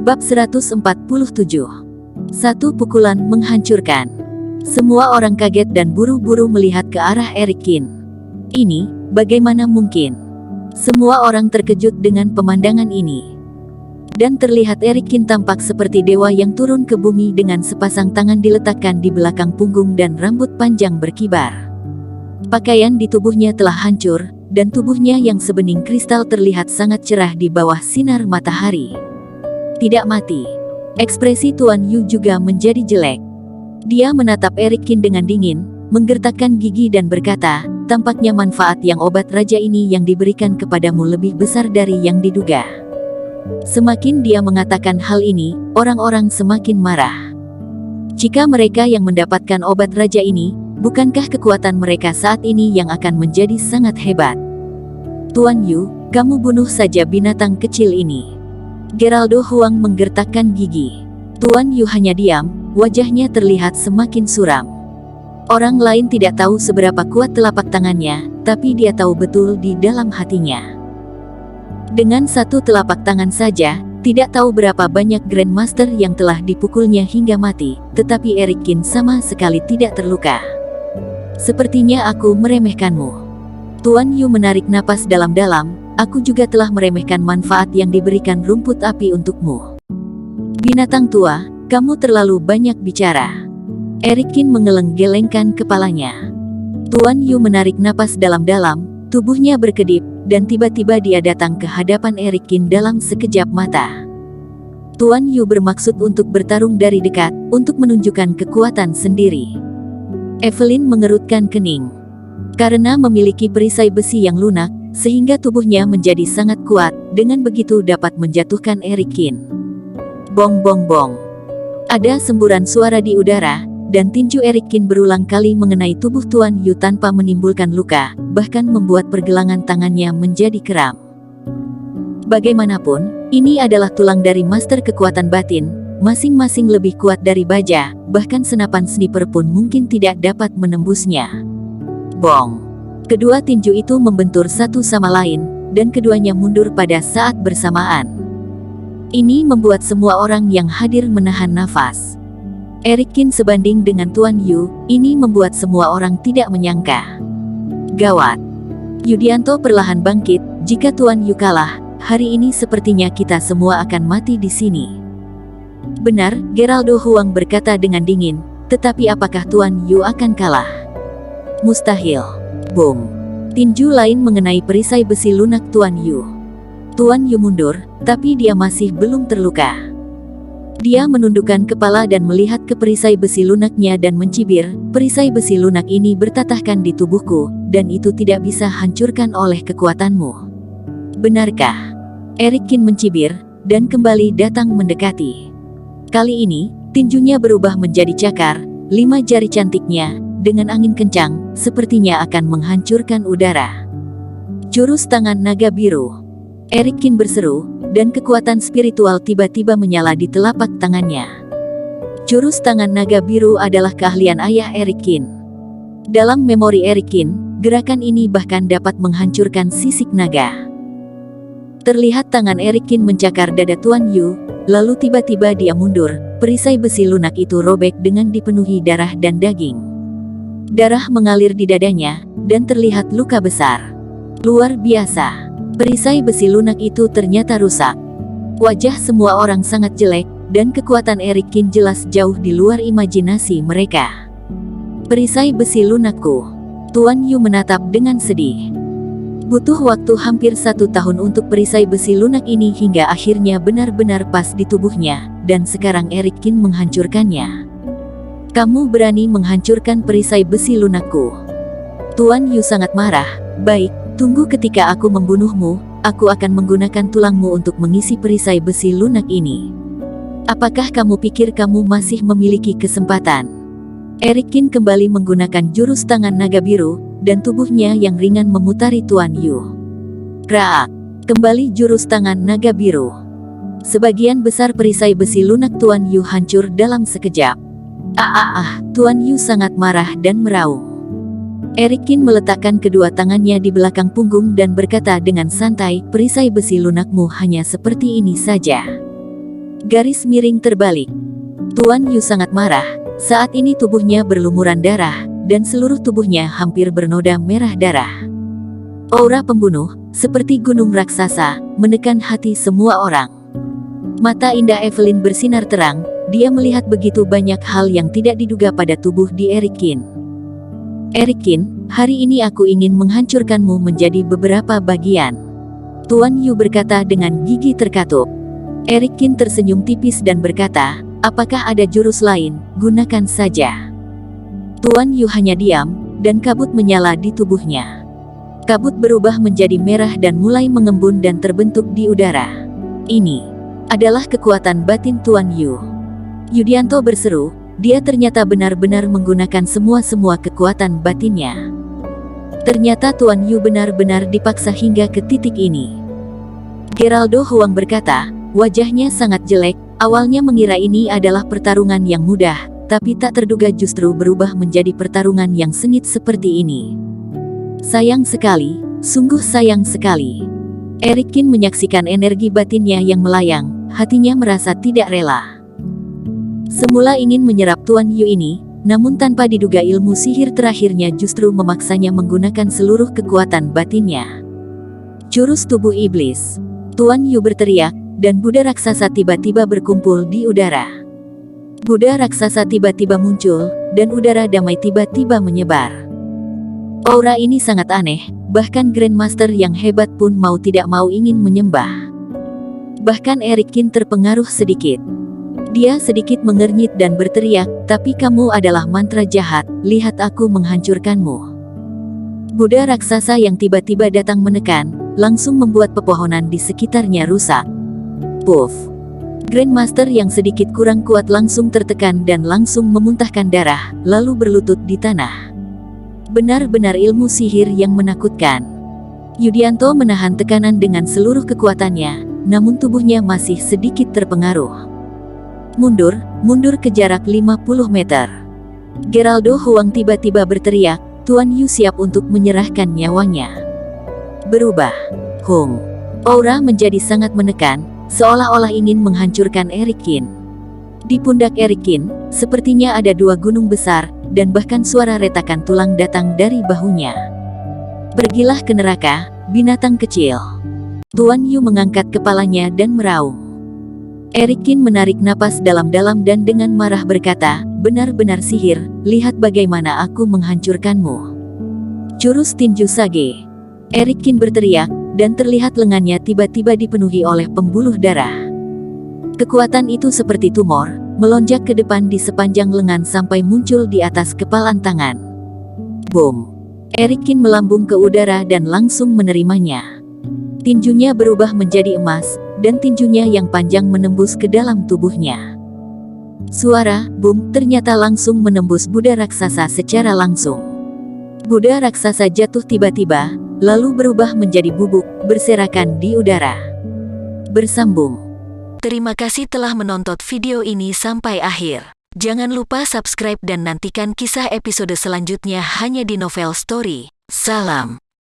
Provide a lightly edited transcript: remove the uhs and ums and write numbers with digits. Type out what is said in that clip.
Bab 147. Satu pukulan menghancurkan. Semua orang kaget dan buru-buru melihat ke arah Erikin. Ini, bagaimana mungkin? Semua orang terkejut dengan pemandangan ini. Dan terlihat Erikin tampak seperti dewa yang turun ke bumi dengan sepasang tangan diletakkan di belakang punggung dan rambut panjang berkibar. Pakaian di tubuhnya telah hancur, dan tubuhnya yang sebening kristal terlihat sangat cerah di bawah sinar matahari. Tidak mati. Ekspresi Tuan Yu juga menjadi jelek. Dia menatap Erikin dengan dingin, menggertakkan gigi dan berkata, tampaknya manfaat yang obat raja ini yang diberikan kepadamu lebih besar dari yang diduga. Semakin dia mengatakan hal ini, orang-orang semakin marah. Jika mereka yang mendapatkan obat raja ini, bukankah kekuatan mereka saat ini yang akan menjadi sangat hebat? Tuan Yu, kamu bunuh saja binatang kecil ini. Geraldo Huang menggertakkan gigi. Tuan Yu hanya diam, wajahnya terlihat semakin suram. Orang lain tidak tahu seberapa kuat telapak tangannya, tapi dia tahu betul di dalam hatinya. Dengan satu telapak tangan saja, tidak tahu berapa banyak Grandmaster yang telah dipukulnya hingga mati, tetapi Erikin sama sekali tidak terluka. Sepertinya aku meremehkanmu. Tuan Yu menarik napas dalam-dalam. Aku juga telah meremehkan manfaat yang diberikan rumput api untukmu. Binatang tua, kamu terlalu banyak bicara. Erikin mengeleng-gelengkan kepalanya. Tuan Yu menarik napas dalam-dalam, tubuhnya berkedip, dan tiba-tiba dia datang ke hadapan Erikin dalam sekejap mata. Tuan Yu bermaksud untuk bertarung dari dekat, untuk menunjukkan kekuatan sendiri. Evelyn mengerutkan kening. Karena memiliki perisai besi yang lunak, sehingga tubuhnya menjadi sangat kuat, dengan begitu dapat menjatuhkan Erikin. Bong bong bong. Ada semburan suara di udara, dan tinju Erikin berulang kali mengenai tubuh Tuan Yu tanpa menimbulkan luka, bahkan membuat pergelangan tangannya menjadi kram. Bagaimanapun, ini adalah tulang dari master kekuatan batin, masing-masing lebih kuat dari baja, bahkan senapan sniper pun mungkin tidak dapat menembusnya. Bong. Kedua tinju itu membentur satu sama lain, dan keduanya mundur pada saat bersamaan. Ini membuat semua orang yang hadir menahan nafas. Erikin sebanding dengan Tuan Yu, ini membuat semua orang tidak menyangka. Gawat. Yudianto perlahan bangkit, jika Tuan Yu kalah, hari ini sepertinya kita semua akan mati di sini. Benar, Geraldo Huang berkata dengan dingin, tetapi apakah Tuan Yu akan kalah? Mustahil. Boom. Tinju lain mengenai perisai besi lunak Tuan Yu. Tuan Yu mundur, tapi dia masih belum terluka. Dia menundukkan kepala dan melihat ke perisai besi lunaknya dan mencibir, perisai besi lunak ini bertatahkan di tubuhku, dan itu tidak bisa hancurkan oleh kekuatanmu. Benarkah? Erikin mencibir, dan kembali datang mendekati. Kali ini, tinjunya berubah menjadi cakar, 5 jari cantiknya, dengan angin kencang, sepertinya akan menghancurkan udara. Jurus tangan naga biru. Erikin berseru, dan kekuatan spiritual tiba-tiba menyala di telapak tangannya. Jurus tangan naga biru adalah keahlian ayah Erikin. Dalam memori Erikin, gerakan ini bahkan dapat menghancurkan sisik naga. Terlihat tangan Erikin mencakar dada Tuan Yu, lalu tiba-tiba dia mundur, perisai besi lunak itu robek dengan dipenuhi darah dan daging. Darah mengalir di dadanya, dan terlihat luka besar. Luar biasa. Perisai besi lunak itu ternyata rusak. Wajah semua orang sangat jelek, dan kekuatan Erikin jelas jauh di luar imajinasi mereka. Perisai besi lunakku. Tuan Yu menatap dengan sedih. Butuh waktu hampir 1 tahun untuk perisai besi lunak ini hingga akhirnya benar-benar pas di tubuhnya, dan sekarang Erikin menghancurkannya. Kamu berani menghancurkan perisai besi lunakku. Tuan Yu sangat marah. Baik, tunggu ketika aku membunuhmu, aku akan menggunakan tulangmu untuk mengisi perisai besi lunak ini. Apakah kamu pikir kamu masih memiliki kesempatan? Erikin kembali menggunakan jurus tangan naga biru, dan tubuhnya yang ringan memutari Tuan Yu. Kraak. Kembali jurus tangan naga biru. Sebagian besar perisai besi lunak Tuan Yu hancur dalam sekejap. Tuan Yu sangat marah dan meraung. Erikin meletakkan kedua tangannya di belakang punggung dan berkata dengan santai, perisai besi lunakmu hanya seperti ini saja. Garis miring terbalik. Tuan Yu sangat marah. Saat ini tubuhnya berlumuran darah, dan seluruh tubuhnya hampir bernoda merah darah. Aura pembunuh, seperti gunung raksasa, menekan hati semua orang. Mata indah Evelyn bersinar terang, dia melihat begitu banyak hal yang tidak diduga pada tubuh di Eric Qin. Eric Qin, hari ini aku ingin menghancurkanmu menjadi beberapa bagian. Tuan Yu berkata dengan gigi terkatup. Eric Qin tersenyum tipis dan berkata, apakah ada jurus lain? Gunakan saja. Tuan Yu hanya diam, dan kabut menyala di tubuhnya. Kabut berubah menjadi merah dan mulai mengembun dan terbentuk di udara. Ini adalah kekuatan batin Tuan Yu. Yudianto berseru, dia ternyata benar-benar menggunakan semua kekuatan batinnya. Ternyata Tuan Yu benar-benar dipaksa hingga ke titik ini. Geraldo Huang berkata, wajahnya sangat jelek, awalnya mengira ini adalah pertarungan yang mudah, tapi tak terduga justru berubah menjadi pertarungan yang sengit seperti ini. Sayang sekali, sungguh sayang sekali. Eric Qin menyaksikan energi batinnya yang melayang, hatinya merasa tidak rela. Semula ingin menyerap Tuan Yu ini, namun tanpa diduga ilmu sihir terakhirnya justru memaksanya menggunakan seluruh kekuatan batinnya. Jurus tubuh iblis. Tuan Yu berteriak, dan Buddha raksasa tiba-tiba berkumpul di udara. Buddha raksasa tiba-tiba muncul, dan udara damai tiba-tiba menyebar. Aura ini sangat aneh, bahkan Grandmaster yang hebat pun mau tidak mau ingin menyembah. Bahkan Eric Qin terpengaruh sedikit. Dia sedikit mengernyit dan berteriak, tapi kamu adalah mantra jahat, lihat aku menghancurkanmu. Buddha raksasa yang tiba-tiba datang menekan, langsung membuat pepohonan di sekitarnya rusak. Puff. Grandmaster yang sedikit kurang kuat langsung tertekan dan langsung memuntahkan darah, lalu berlutut di tanah. Benar-benar ilmu sihir yang menakutkan. Yudianto menahan tekanan dengan seluruh kekuatannya, namun tubuhnya masih sedikit terpengaruh. Mundur ke jarak 50 meter. Geraldo Huang tiba-tiba berteriak, Tuan Yu siap untuk menyerahkan nyawanya. Berubah. Hung. Aura menjadi sangat menekan, seolah-olah ingin menghancurkan Eric Qin. Di pundak Eric Qin, sepertinya ada dua gunung besar, dan bahkan suara retakan tulang datang dari bahunya. Pergilah ke neraka, binatang kecil. Tuan Yu mengangkat kepalanya dan meraung. Eric Qin menarik napas dalam-dalam dan dengan marah berkata, benar-benar sihir, lihat bagaimana aku menghancurkanmu. Jurus tinju sage. Eric Qin berteriak, dan terlihat lengannya tiba-tiba dipenuhi oleh pembuluh darah. Kekuatan itu seperti tumor, melonjak ke depan di sepanjang lengan sampai muncul di atas kepalan tangan. Boom! Eric Qin melambung ke udara dan langsung menerimanya. Tinjunya berubah menjadi emas, dan tinjunya yang panjang menembus ke dalam tubuhnya. Suara boom ternyata langsung menembus Buddha raksasa secara langsung. Buddha raksasa jatuh tiba-tiba, lalu berubah menjadi bubuk, berserakan di udara. Bersambung. Terima kasih telah menonton video ini sampai akhir. Jangan lupa subscribe dan nantikan kisah episode selanjutnya hanya di Novel Story. Salam.